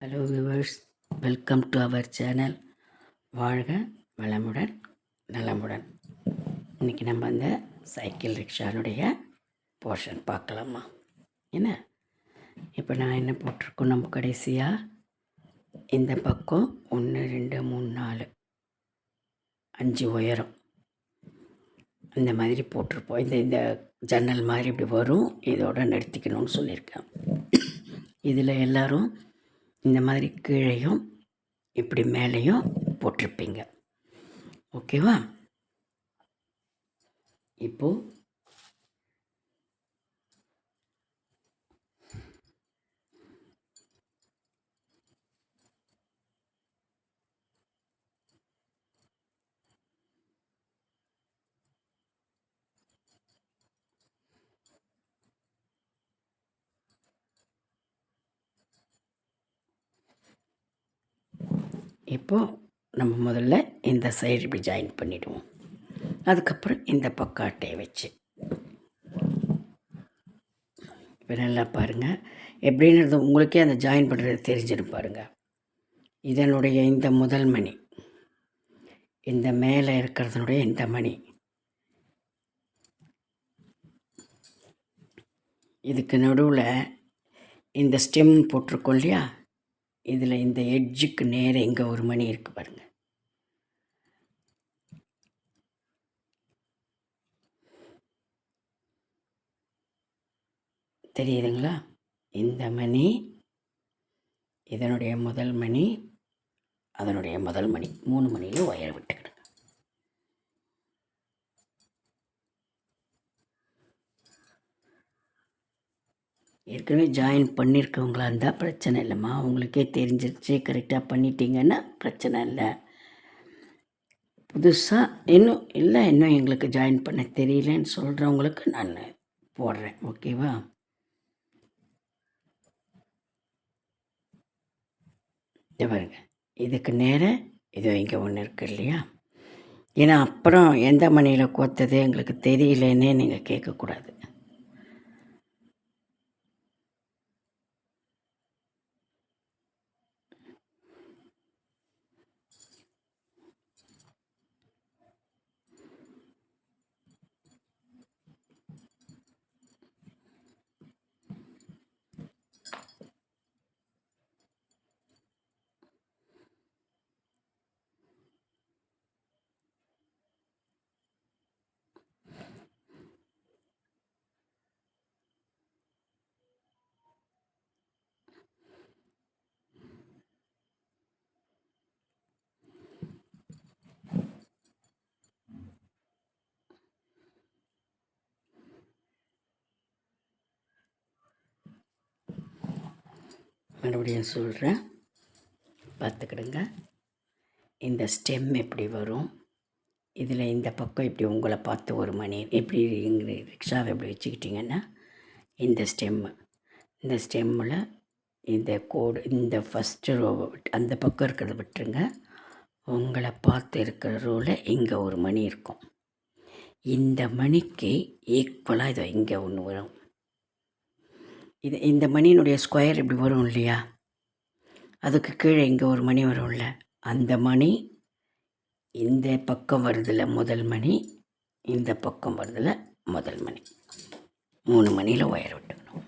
Hello viewers, welcome to our channel. வாழ்க வளமுடன் நலமுடன். இன்றைக்கி நம்ம அந்த சைக்கிள் ரிக்ஷானுடைய போர்ஷன் பார்க்கலாமா? என்ன இப்போ நான் என்ன போட்டிருக்கோம், நம்ம கடைசியாக இந்த பக்கம் 1 2 3 4 5 உயரம் இந்த மாதிரி போட்டிருப்போம். இந்த ஜன்னல் மாதிரி இப்படி வரும், இதோட நிறுத்திக்கணும்னு சொல்லியிருக்கேன். இதில் எல்லோரும் இந்த மாதிரி கீழையும் இப்படி மேலேயும் போட்டிருப்பீங்க. ஓகேவா? இப்போது இப்போது நம்ம முதல்ல இந்த சைடு இப்படி ஜாயின் பண்ணிவிடுவோம். அதுக்கப்புறம் இந்த பக்கம் அட்டையை வச்சு இப்போ நல்லா பாருங்கள். எப்படின்றது உங்களுக்கே அந்த ஜாயின் பண்ணுறது தெரிஞ்சிடும் பாருங்கள். இதனுடைய இந்த முதல் மணி, இந்த மேலே இருக்கிறதுனுடைய இந்த மணி, இதுக்கு நடுவில் இந்த ஸ்டெம் போட்டிருக்கோம் இல்லையா, இதில் இந்த எட்ஜுக்கு நேரே இங்கே ஒரு மணி இருக்குது பாருங்கள். தெரியுதுங்களா? இந்த மணி இதனுடைய முதல் மணி, அதனுடைய முதல் மணி, 3 மணியில் ஒயர் விட்டுக்கிடுங்க. ஏற்கனவே ஜாயின் பண்ணியிருக்கவங்களா இருந்தால் பிரச்சனை இல்லைம்மா, உங்களுக்கே தெரிஞ்சிருச்சு, கரெக்டாக பண்ணிட்டீங்கன்னா பிரச்சனை இல்லை. புதுசாக இன்னும் எங்களுக்கு ஜாயின் பண்ண தெரியலன்னு சொல்கிறவங்களுக்கு நான் போடுறேன். ஓகேவா? இது பாருங்க, இதுக்கு நேராக இது இங்கே ஒன்று இருக்குது இல்லையா? ஏன்னா அப்புறம் எந்த மணியில் கோத்தது எங்களுக்கு தெரியலன்னே நீங்கள் கேட்கக்கூடாது. மறுபடியும் சொல்கிறேன், பார்த்துக்கிடுங்க. இந்த ஸ்டெம் எப்படி வரும், இதில் இந்த பக்கம் இப்படி உங்களை பார்த்து ஒரு மணி எப்படி இங்கே ரிக்ஷாவை எப்படி வச்சுக்கிட்டிங்கன்னா, இந்த ஸ்டெம்மில் இந்த கோடு, இந்த ஃபஸ்ட்டு ரோ அந்த பக்கம் இருக்கிறத விட்டுருங்க. உங்களை பார்த்து இருக்கிற ரோவில் இங்கே ஒரு மணி இருக்கும். இந்த மணிக்கு ஈக்குவலாக இதை இங்கே ஒன்று வரும். இந்த மணியினுடைய ஸ்கொயர் இப்படி வரும் இல்லையா, அதுக்கு கீழே இங்கே ஒரு மணி வரும்ல, அந்த மணி இந்த பக்கம் வருதில்ல முதல் மணி, இந்த பக்கம் வருதில்ல முதல் மணி, 3 மணியில் ஒயர் விட்டுக்கணும்.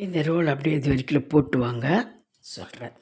இந்த ரோல் அப்படியே இது வரைக்கும் போட்டு வாங்க சொல்கிறேன்.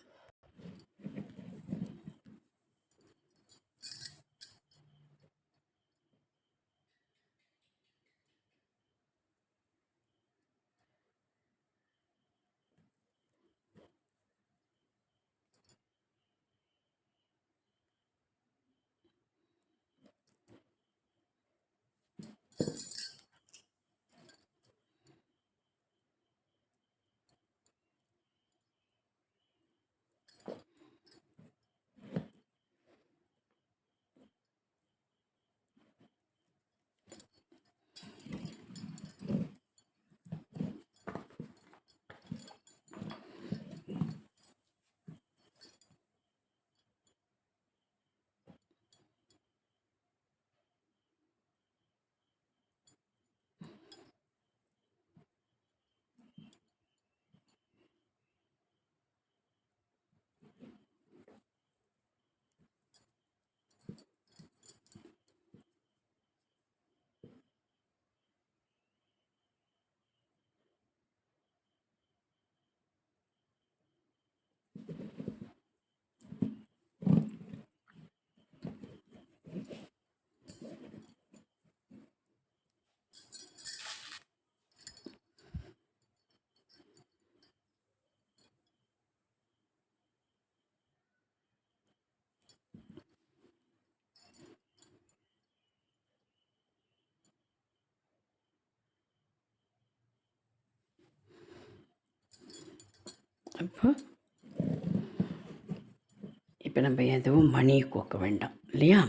இப்போ நம்ம எதுவும் மணியை கோக்க வேண்டாம் இல்லையா?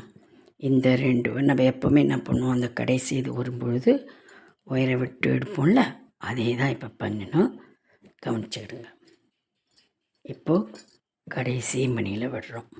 இந்த 2 நம்ம எப்போவுமே என்ன பண்ணுவோம், அந்த கடைசி இது வரும்பொழுது ஒயரை விட்டு எடுப்போம்ல, அதே தான் இப்போ பண்ணணும். கவனிச்சுக்கிடுங்க. இப்போது கடைசி மணியில் விடுறோம்.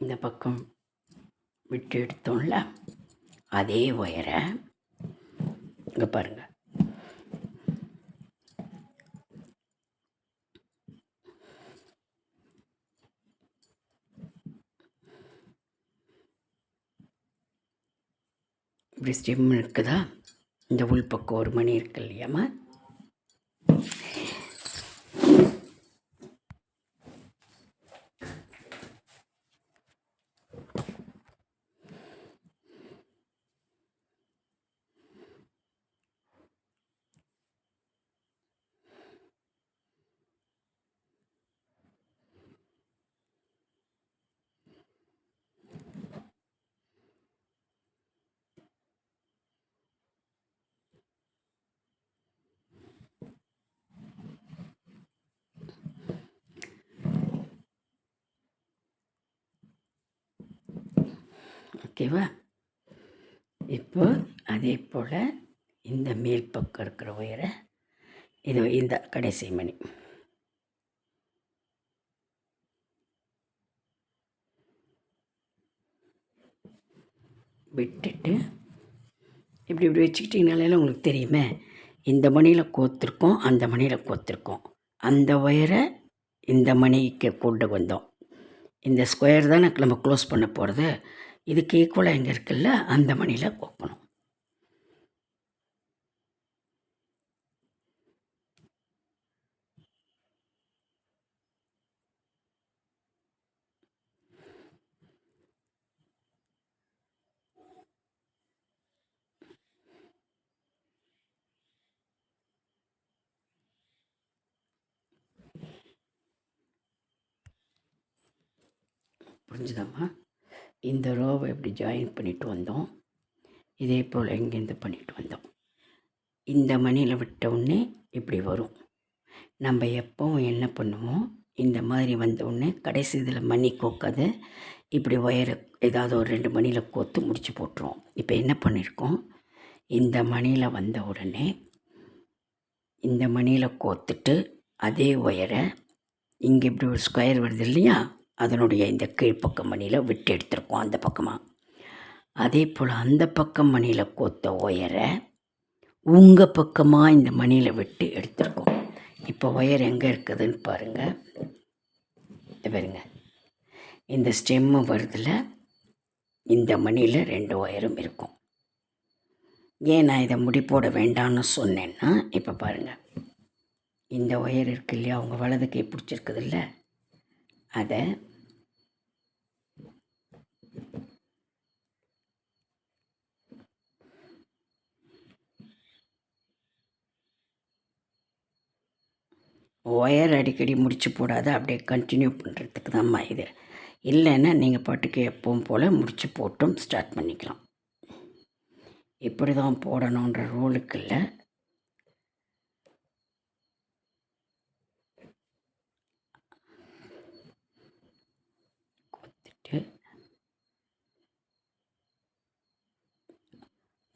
இந்த பக்கம் விட்டு எடுத்தோம்ல, அதே ஒயரை இங்கே பாருங்கள், இப்படி ஸ்டெம் இருக்குதா, இந்த உள் பக்கம் ஒரு மணி இருக்கு இல்லையாம்மா, ஓகேவா? இப்போ அதே போல் இந்த மேல் பக்கம் இருக்கிற ஒயரை இது இந்த கடைசி மணி விட்டுட்டு இப்படி இப்படி வச்சுக்கிட்டிங்கனால உங்களுக்கு தெரியுமே, இந்த மணியில் கோத்துருக்கோம், அந்த மணியில் கோத்துருக்கோம். அந்த ஒயரை இந்த மணிக்கு கொண்டு வந்தோம். இந்த ஸ்கொயர் தான் நம்ம க்ளோஸ் பண்ண போகிறது. இதுக்கு ஈக்குவலாக எங்கே இருக்குல்ல, அந்த மணியில் கோக்கணும். புரிஞ்சுதாம்மா? இந்த ரோவை இப்படி ஜாயின் பண்ணிட்டு வந்தோம். இதே போல் இங்கேருந்து பண்ணிட்டு வந்தோம். இந்த மணியில் விட்ட உடனே இப்படி வரும். நம்ம எப்போவும் என்ன பண்ணுவோம், இந்த மாதிரி வந்த உடனே கடைசி இதில் மணி கோக்காத இப்படி ஒயரை ஏதாவது ஒரு 2 மணியில் கோத்து முடிச்சு போட்டுருவோம். இப்போ என்ன பண்ணியிருக்கோம், இந்த மணியில் வந்த உடனே இந்த மணியில் கோத்துட்டு அதே ஒயரை இங்கே இப்படி ஒரு ஸ்கொயர் வருது இல்லையா, அதனுடைய இந்த கீழ்ப்பக்கம் மணியில் விட்டு எடுத்துருக்கோம் அந்த பக்கமாக. அதே போல் அந்த பக்கம் மணியில் கோத்த ஒயரை உங்கள் பக்கமாக இந்த மணியில் விட்டு எடுத்துருக்கோம். இப்போ ஒயர் எங்கே இருக்குதுன்னு பாருங்கள். பாருங்க, இந்த ஸ்டெம்மு வருதில் இந்த மணியில் 2 ஒயரும் இருக்கும். ஏன் நான் இதை முடி போட வேண்டாம்னு சொன்னேன்னா, இப்போ பாருங்கள், இந்த ஒயர் இருக்கு இல்லையா, அவங்க வலது கை பிடிச்சிருக்குது இல்லை, அதை ஒயர் அடிக்கடி முடிச்சு போடாத, அப்படியே கண்டினியூ பண்ணுறதுக்கு தான்மா இது. இல்லைன்னா நீங்கள் பாட்டுக்கு எப்பவும் போல் முடிச்சு போட்டும் ஸ்டார்ட் பண்ணிக்கலாம். இப்படி தான் போடணுன்ற ரூலுக்கு இல்லை. கொத்துட்டு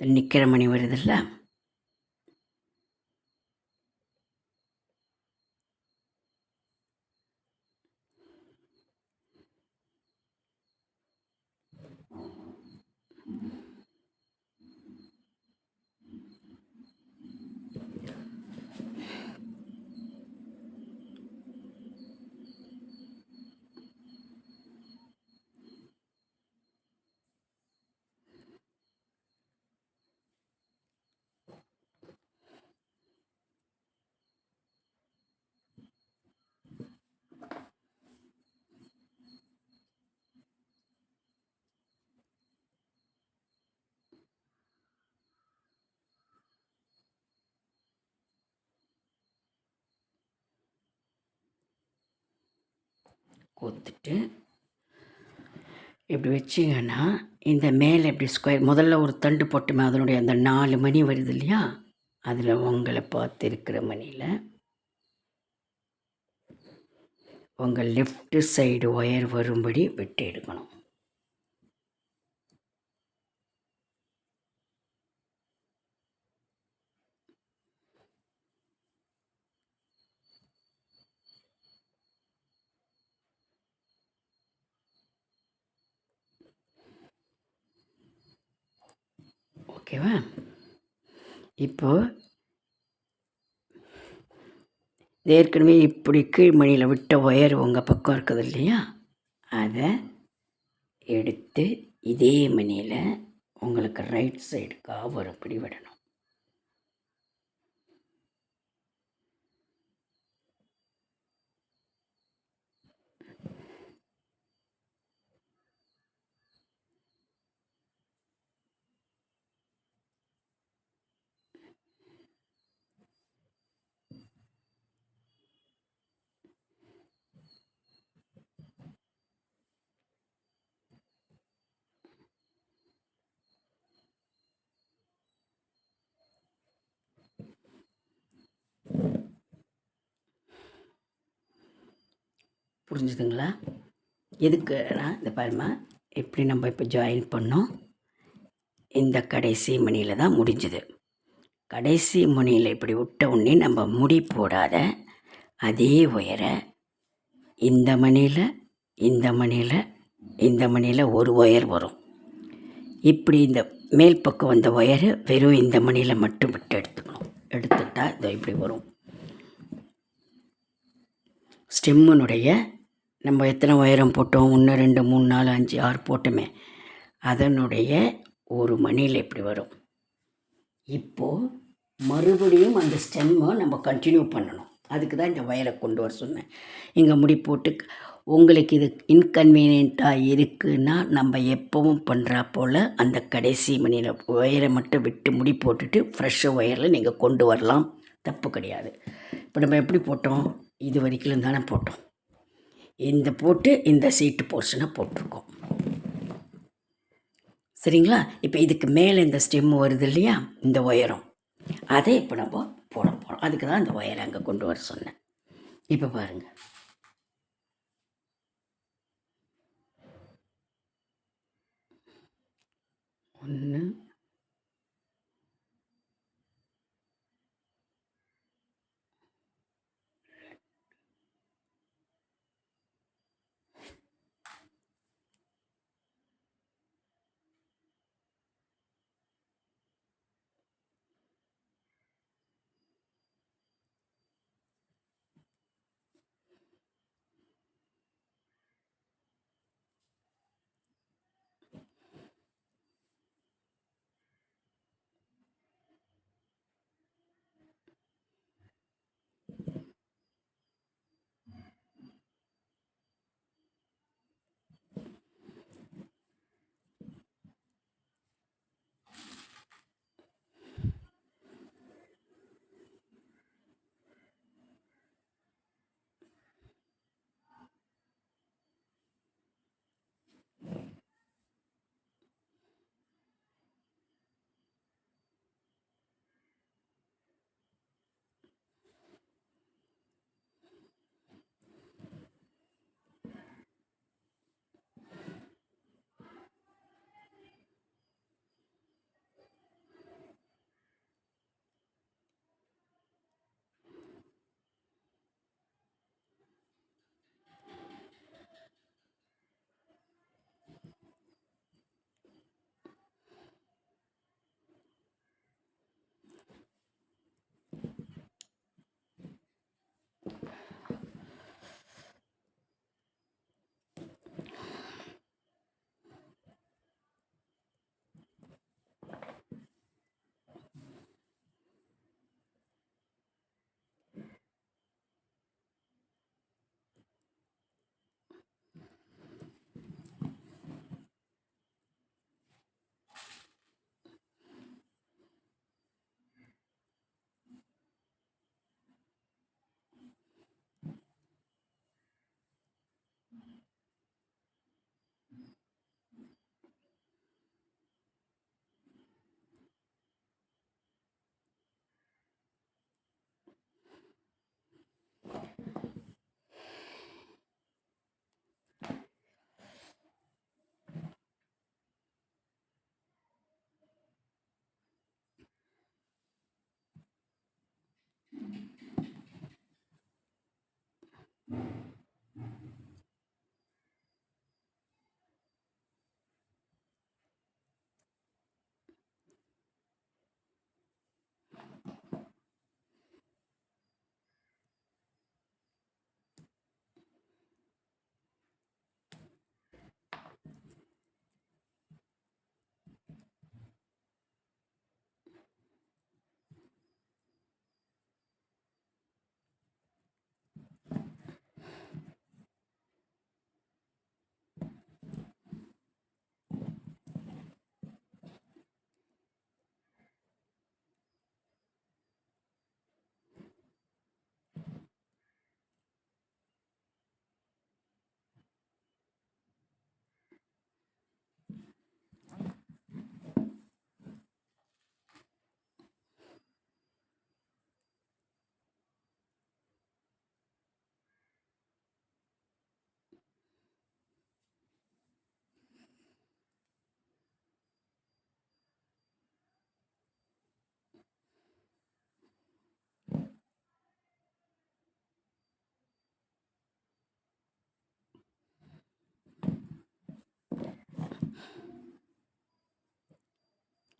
நிற்கிற மணி வருதில்ல, கோத்துட்டு இப்படி வச்சிங்கன்னா இந்த மேலே இப்படி ஸ்கொயர் முதல்ல ஒரு தண்டு போட்டுமே, அதனுடைய அந்த 4 மணி வருது இல்லையா, அதில் உங்களை பார்த்து இருக்கிற மணியில் உங்கள் லெஃப்ட் சைடு ஒயர் வரும்படி விட்டு எடுக்கணும். ஓகேவா? இப்போது ஏற்கனவே இப்படி கீழ் மணியில் விட்ட ஒயர் உங்கள் பக்கம் இருக்குது இல்லையா, அதை எடுத்து இதே மணியில் உங்களுக்கு ரைட் சைடுக்காக வரும்படி விடணும். புரிஞ்சுதுங்களா? எதுக்குன்னா இந்த பாருமா, எப்படி நம்ம இப்போ ஜாயின் பண்ணோம், இந்த கடைசி மணியில் தான் முடிஞ்சுது. கடைசி மணியில் இப்படி விட்ட உடனே நம்ம முடி போடாத அதே ஒயரை இந்த மணியில் இந்த மணியில் இந்த மணியில் ஒரு ஒயர் வரும். இப்படி இந்த மேல் பக்கம் வந்த ஒயரு வெறும் இந்த மணியில் மட்டும் விட்டு எடுத்துக்கணும். எடுத்துக்கிட்டால் இதோ இப்படி வரும். ஸ்டெம்முனுடைய நம்ம எத்தனை ஒயரம் போட்டோம், 1 2 3 4 5 6 போட்டோமே, அதனுடைய ஒரு மணியில் இப்படி வரும். இப்போது மறுபடியும் அந்த ஸ்டெம்மை நம்ம கண்டினியூ பண்ணணும். அதுக்கு தான் இந்த ஒயரை கொண்டு வர சொன்னேன். இங்கே முடி போட்டு உங்களுக்கு இது இன்கன்வீனியண்ட்டாக இருக்குன்னா நம்ம எப்பவும் பண்ணுறா போல் அந்த கடைசி மணியில் ஒயரை மட்டும் விட்டு முடி போட்டுட்டு ஃப்ரெஷ்ஷாக ஒயரில் நீங்கள் கொண்டு வரலாம், தப்பு கிடையாது. இப்போ நம்ம எப்படி போட்டோம், இது வரைக்கும் தானே போட்டோம். இந்த போட்டு இந்த சீட்டு போர்ஷனை போட்டிருக்கோம். சரிங்களா? இப்போ இதுக்கு மேலே இந்த ஸ்டெம் வருது இல்லையா, இந்த ஒயரம், அதை இப்போ நம்ம போட போகிறோம். அதுக்கு தான் இந்த ஒயரை அங்கே கொண்டு வர சொன்னேன். இப்போ பாருங்கள், ஒன்று,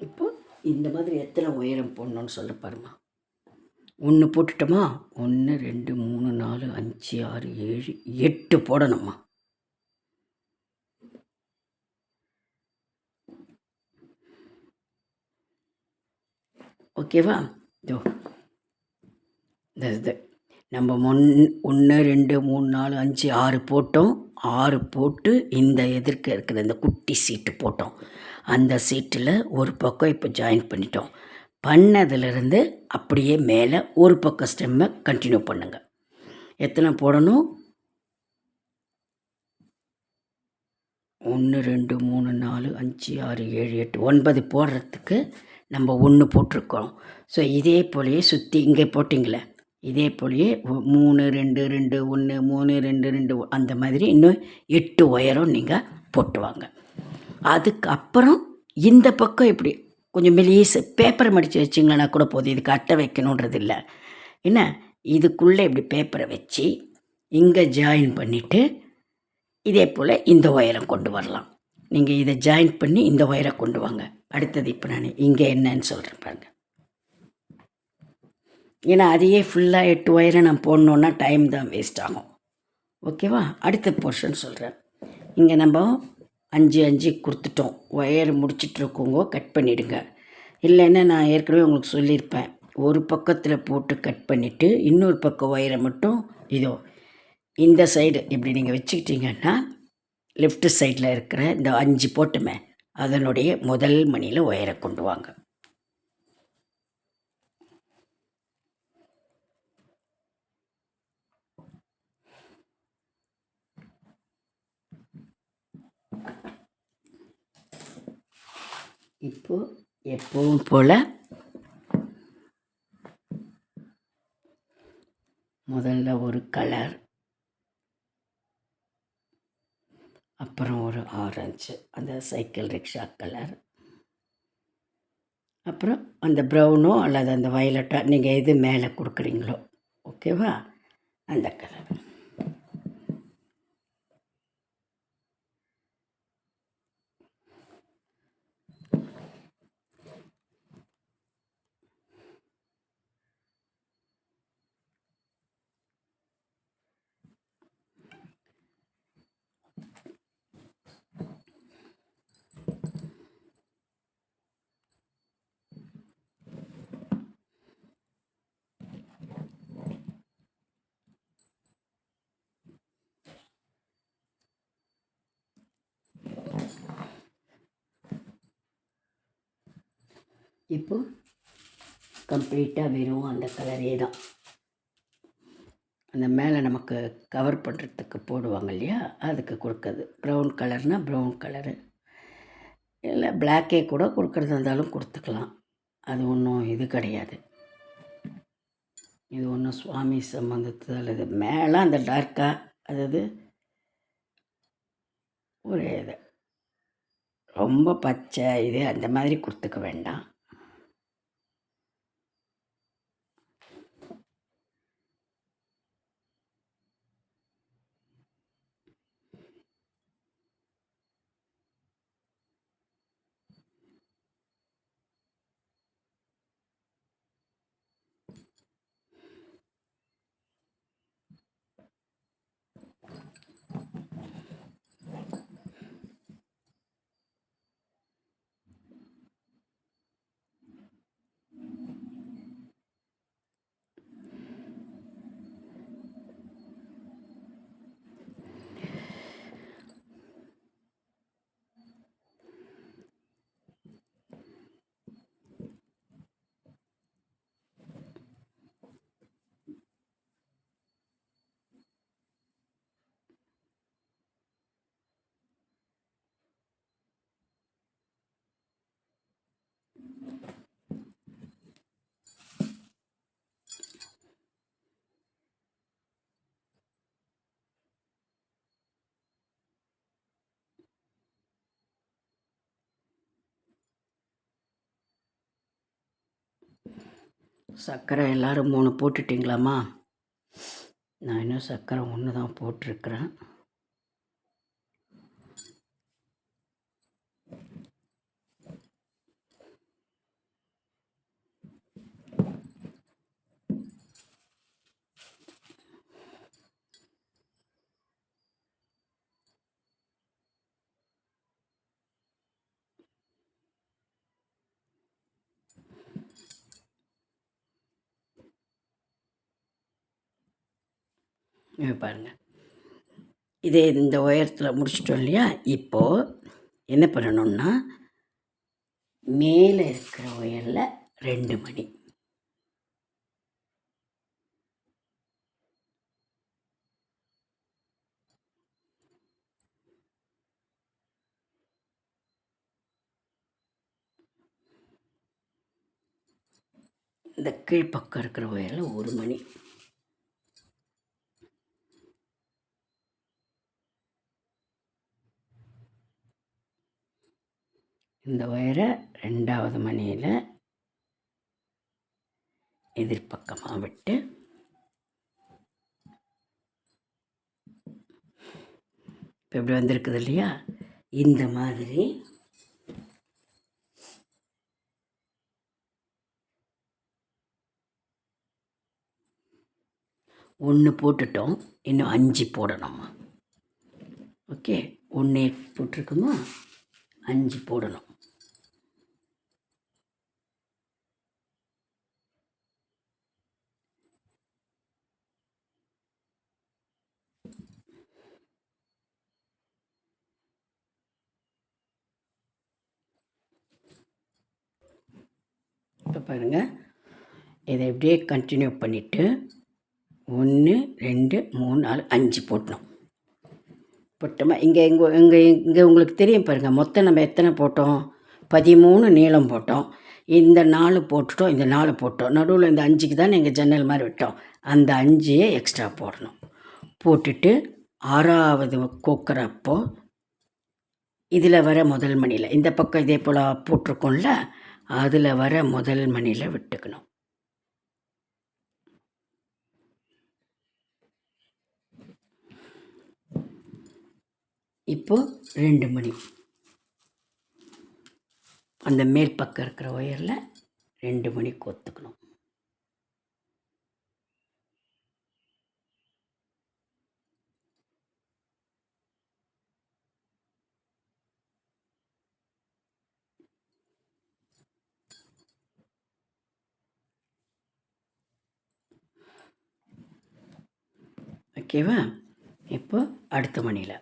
இப்போது இந்த மாதிரி எத்தனை உயரம் போடணுன்னு சொல்ல பாருமா. ஒன்று போட்டுட்டோமா, 1 2 3 4 5 6 7 8 போடணுமா. ஓகேவா? இதோ இது நம்ம 1 2 3 4 5 6 போட்டோம். 6 போட்டு இந்த எதிர்க்க இருக்கிற இந்த குட்டி சீட்டு போட்டோம். அந்த சீட்டில் ஒரு பக்கம் இப்போ ஜாயின் பண்ணிட்டோம். பண்ணதுலேருந்து அப்படியே மேலே ஒரு பக்கம் ஸ்டெம்மை கண்டினியூ பண்ணுங்கள். எத்தனை போடணும்? 1 2 3 4 5 6 7 8 9 போடுறதுக்கு நம்ம 1 போட்டிருக்கோம். ஸோ இதே போலயே சுற்றி இங்கே போட்டிங்களே இதே போலயே 3 2 2 1 3 2 2 அந்த மாதிரி இன்னும் 8 ஒயரும் நீங்கள் போட்டு வாங்க. அதுக்கப்புறம் இந்த பக்கம் இப்படி கொஞ்சம் மெலிசு பேப்பரை மடித்து வச்சிங்களேன்னா கூட போதும். இதுக்கு அட்டை வைக்கணுன்றது இல்லை. என்ன இதுக்குள்ளே இப்படி பேப்பரை வச்சு இங்கே ஜாயின் பண்ணிவிட்டு இதே போல் இந்த ஒயரை கொண்டு வரலாம். நீங்கள் இதை ஜாயின் பண்ணி இந்த ஒயரை கொண்டு வாங்க. அடுத்தது இப்போ நான் இங்கே என்னன்னு சொல்கிறேன் பாருங்க. ஏன்னா அதையே ஃபுல்லாக 8 ஒயரை நான் போடணுன்னா டைம் தான் வேஸ்ட் ஆகும். ஓகேவா? அடுத்த போர்ஷன் சொல்கிறேன். இங்கே நம்ம 5 5 கொடுத்துட்டோம். ஒயர் முடிச்சிட்ருக்கோங்க கட் பண்ணிவிடுங்க. இல்லைன்னா நான் ஏற்கனவே உங்களுக்கு சொல்லியிருப்பேன். ஒரு பக்கத்தில் போட்டு கட் பண்ணிவிட்டு இன்னொரு பக்கம் ஒயரை மட்டும் இதோ இந்த சைடு இப்படி நீங்கள் வச்சுக்கிட்டிங்கன்னா லெஃப்ட் சைடில் இருக்கிற இந்த 5 போட்டுமே அதனுடைய முதல் மணியில் ஒயரை கொண்டு வாங்க. இப்போது எப்பவும் போல் முதல்ல ஒரு கலர், அப்புறம் ஒரு ஆரஞ்சு அந்த சைக்கிள் ரிக்ஷா கலர், அப்புறம் அந்த ப்ரௌனோ அல்லது அந்த வயலட்டோ நீங்கள் எது மேலே கொடுக்குறீங்களோ ஓகேவா அந்த கலர். இப்போது கம்ப்ளீட்டாக வெறும் அந்த கலரே தான். அந்த மேலே நமக்கு கவர் பண்ணுறதுக்கு போடுவாங்க இல்லையா, அதுக்கு கொடுக்குறது. ப்ரௌன் கலர்னால் ப்ரௌன் கலரு, இல்லை பிளாக்கே கூட கொடுக்குறதா இருந்தாலும் கொடுத்துக்கலாம். அது ஒன்றும் இது கிடையாது. இது ஒன்றும் சுவாமி சம்பந்தத்து அல்லது மேலே அந்த டார்க்காக அதாவது ஒரு இது ரொம்ப பச்சை இது அந்த மாதிரி கொடுத்துக்க வேண்டாம். சர்க்கரை எல்லோரும் 3 போட்டுட்டிங்களாம்மா? நான் இன்னும் சர்க்கரை 1 தான் போட்டிருக்கிறேன். பாருங்கள், இதே இந்த உயரத்தில் முடிச்சிட்டோம் இல்லையா? இப்போது என்ன பண்ணணும்னா மேலே இருக்கிற ஒயரில் 2 மணி இந்த கீழ்ப்பக்கம் இருக்கிற ஒயரில் ஒரு மணி. இந்த ஒயரை 2வது மணியில் எதிர்பக்கமாக விட்டு இப்போ இப்படி வந்திருக்குது இல்லையா, இந்த மாதிரி ஒன்று போட்டுட்டோம், இன்னும் 5 போடணுமா. ஓகே, 1 போட்டிருக்குமா, 5 போடணும். இப்போ பாருங்கள், இதை இப்படியே கண்டினியூ பண்ணிவிட்டு 1 2 3 4 5 போட்டோம். போட்டோமா. இங்கே உங்களுக்கு தெரியும் பாருங்கள், மொத்தம் நம்ம எத்தனை போட்டோம், 13 நீளம் போட்டோம். இந்த 4 போட்டுட்டோம், இந்த 4 போட்டோம், நடுவில் இந்த 5க்கு தான் எங்கள் ஜன்னல் மாதிரி விட்டோம். அந்த 5 எக்ஸ்ட்ரா போடணும். போட்டுட்டு 6வது கோக்குறப்போ இதில் வர முதல் மணியில், இந்த பக்கம் இதே போல் போட்டிருக்கோம்ல, அதில் வர முதல் மணியில் விட்டுக்கணும். இப்போது 2 மணி அந்த மேல் பக்கம் இருக்கிற ஒயரில் 2 மணி கோத்துக்கணும். ஓகேவா. இப்போ அடுத்த மணியில்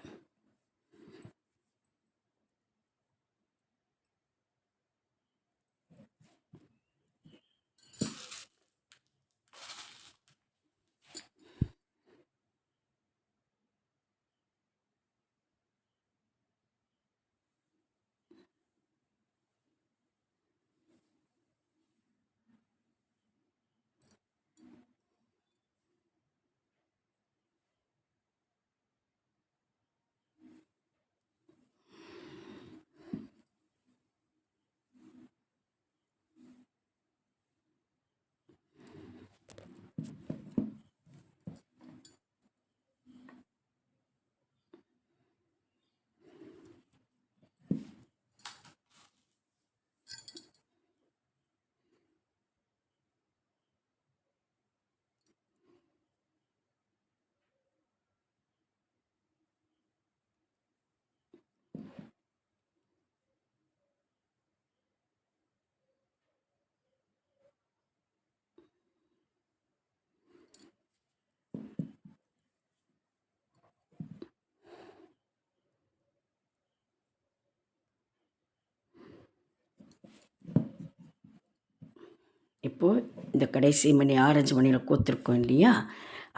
இப்போது இந்த கடைசி மணி ஆரஞ்சு மணியில் கோத்துருக்கோம் இல்லையா,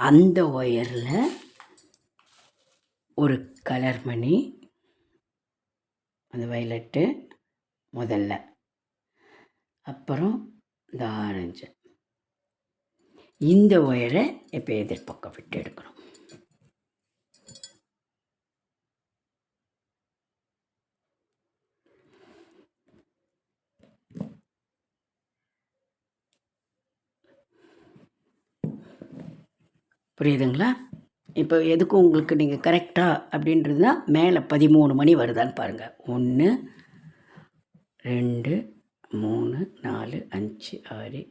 அந்த ஒயரில் ஒரு கலர் மணி, அந்த வயலட்டு முதல்ல, அப்புறம் இந்த ஆரஞ்சு, இந்த ஒயரை இப்போ எதிர்பக்கம் விட்டு எடுக்கணும். புரியுதுங்களா. இப்போ எதுக்கும் உங்களுக்கு நீங்கள் கரெக்டாக அப்படின்றது தான் மேலே 13 மணி வருதான்னு பாருங்கள். 1 2 3 4 5 6 7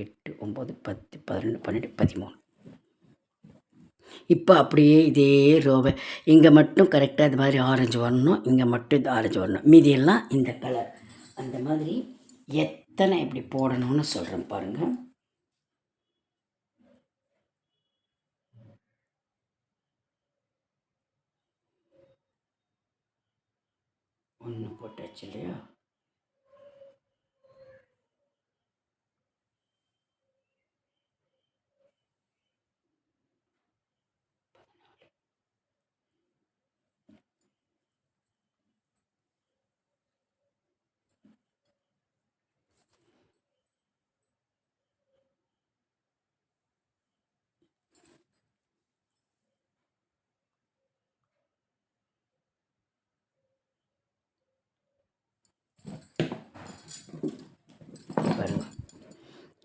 8 9 10 11 12 13. இப்போ அப்படியே இதே ரோவை இங்கே மட்டும் கரெக்டாக இது மாதிரி ஆரஞ்சு வரணும், இங்கே மட்டும் இது ஆரஞ்சு வரணும், மீதியெல்லாம் இந்த கலர். அந்த மாதிரி எத்தனை இப்படி போடணும்னு சொல்கிறேன் பாருங்கள். 1 போட்டாச்சு இல்லையா.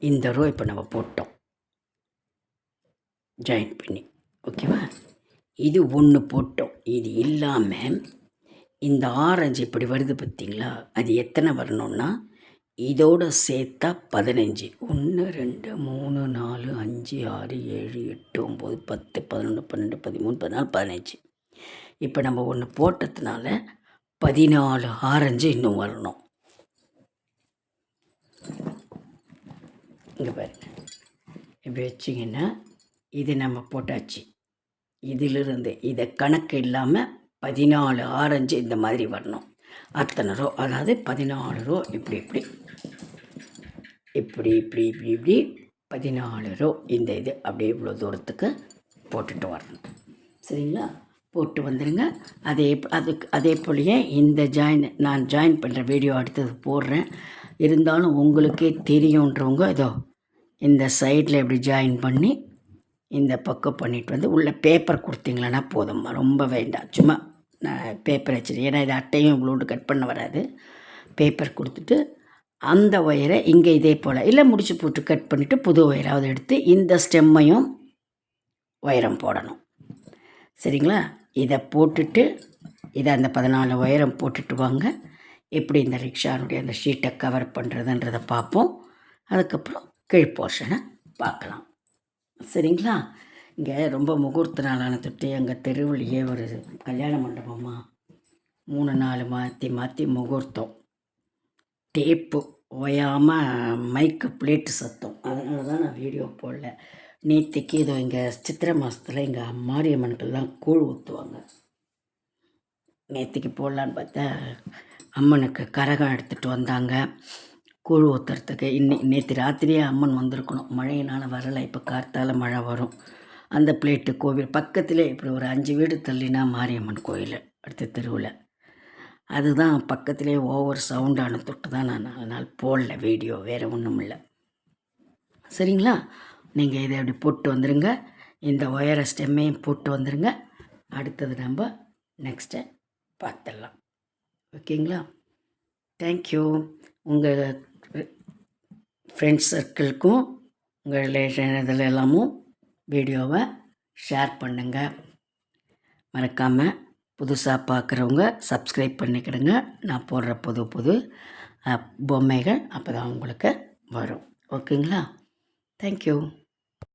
இந்த ரோ இப்போ நம்ம போட்டோம் ஜாயின் பண்ணி, ஓகேவா? இது ஒன்று போட்டோம். இது இல்லாமல் இந்த ஆரஞ்சு இப்படி வருது பார்த்திங்களா, அது எத்தனை வரணும்னா இதோடு சேர்த்தா 15. 1 2 3 4 5 6 7 8 9 10 11 12 13 14 15. இப்போ நம்ம ஒன்று போட்டதுனால 14 ஆரஞ்சு இன்னும் வரணும். இங்கே பாருங்கள், இப்படி வச்சிங்கன்னா இது நம்ம போட்டாச்சு. இதிலிருந்து இதை கணக்கு இல்லாமல் 14 ஆரஞ்சு இந்த மாதிரி வரணும். அத்தனை ரோ, அதாவது 14 ரோ இப்படி இப்படி இப்படி இப்படி இப்படி இப்படி 14 ரோ இந்த இது அப்படியே இவ்வளோ தூரத்துக்கு போட்டுட்டு வரணும். சரிங்களா? போட்டு வந்துடுங்க. அதே போலயே இந்த நான் ஜாயின் பண்ணுற வீடியோ அடுத்தது போடுறேன். இருந்தாலும் உங்களுக்கே தெரியுன்றவங்க இதோ இந்த சைடில் இப்படி ஜாயின் பண்ணி இந்த பக்கம் பண்ணிட்டு வந்து உள்ளே பேப்பர் கொடுத்தீங்களன்னா போதும்மா, ரொம்ப வேண்டாம். சும்மா நான் பேப்பர் வச்சுருக்கேன், ஏன்னா இது அட்டையும் இவ்வளோண்டு கட் பண்ண வராது. பேப்பர் கொடுத்துட்டு அந்த ஒயரை இங்கே இதே போல் இல்லை முடிச்சு போட்டு கட் பண்ணிவிட்டு புது ஒயராவது எடுத்து இந்த ஸ்டெம்மையும் ஒயரம் போடணும். சரிங்களா? இதை போட்டுட்டு இதை அந்த 14 ஒயரம் போட்டுட்டு வாங்க. எப்படி இந்த ரிக்ஷானுடைய அந்த ஷீட்டை கவர் பண்ணுறதுன்றதை பார்ப்போம். அதுக்கப்புறம் கீழ் போர்ஷனை பார்க்கலாம். சரிங்களா? இங்கே ரொம்ப முகூர்த்த நாளான தொட்டு எங்கள் தெருவிலேயே ஒரு கல்யாண மண்டபமாக 3-4 மாற்றி மாற்றி முகூர்த்தம், டேப்பு ஓயாமல் மைக்கு பிளேட்டு சத்தம். அதனால தான் நான் வீடியோ போடல. நேற்றுக்கு இதோ இங்கே சித்திரை மாதத்தில் எங்கள் மாரியம்மனுக்கெல்லாம் கூழ் ஊற்றுவாங்க. நேற்றுக்கு போடலான்னு பார்த்தா அம்மனுக்கு கரகம் எடுத்துகிட்டு வந்தாங்க கூழ் ஊற்றுறதுக்கு. நேற்று ராத்திரியே அம்மன் வந்திருக்கணும், மழையினால் வரலை. இப்போ கார்த்தால மழை வரும். அந்த பிளேட்டு கோவில் பக்கத்திலே இப்படி ஒரு 5 வீடு தள்ளினா மாரியம்மன் கோயில் அடுத்த தெருவில். அதுதான் பக்கத்திலே ஓவர் சவுண்டான தொட்டு தான் நான் 4 நாள் போடல வீடியோ, வேறு ஒன்றும் இல்லை. சரிங்களா? நீங்கள் இதை அப்படி போட்டு வந்துடுங்க. இந்த ஒயரை ஸ்டெம்மையும் போட்டு வந்துடுங்க. அடுத்தது நம்ம நெக்ஸ்ட்டை பார்த்துடலாம். ஓகேங்களா? தேங்க்யூ. உங்கள் ஃப்ரெண்ட்ஸ் சர்க்கிள்க்கும் உங்கள் ரிலேஷன் இதில் எல்லாமும் வீடியோவை ஷேர் பண்ணுங்கள். மறக்காமல் புதுசாக பார்க்குறவங்க சப்ஸ்கிரைப் பண்ணிக்கிடுங்க. நான் போடுற புது புது பொம்மைகள் அப்போ தான் உங்களுக்கு வரும். ஓகேங்களா? தேங்க்யூ.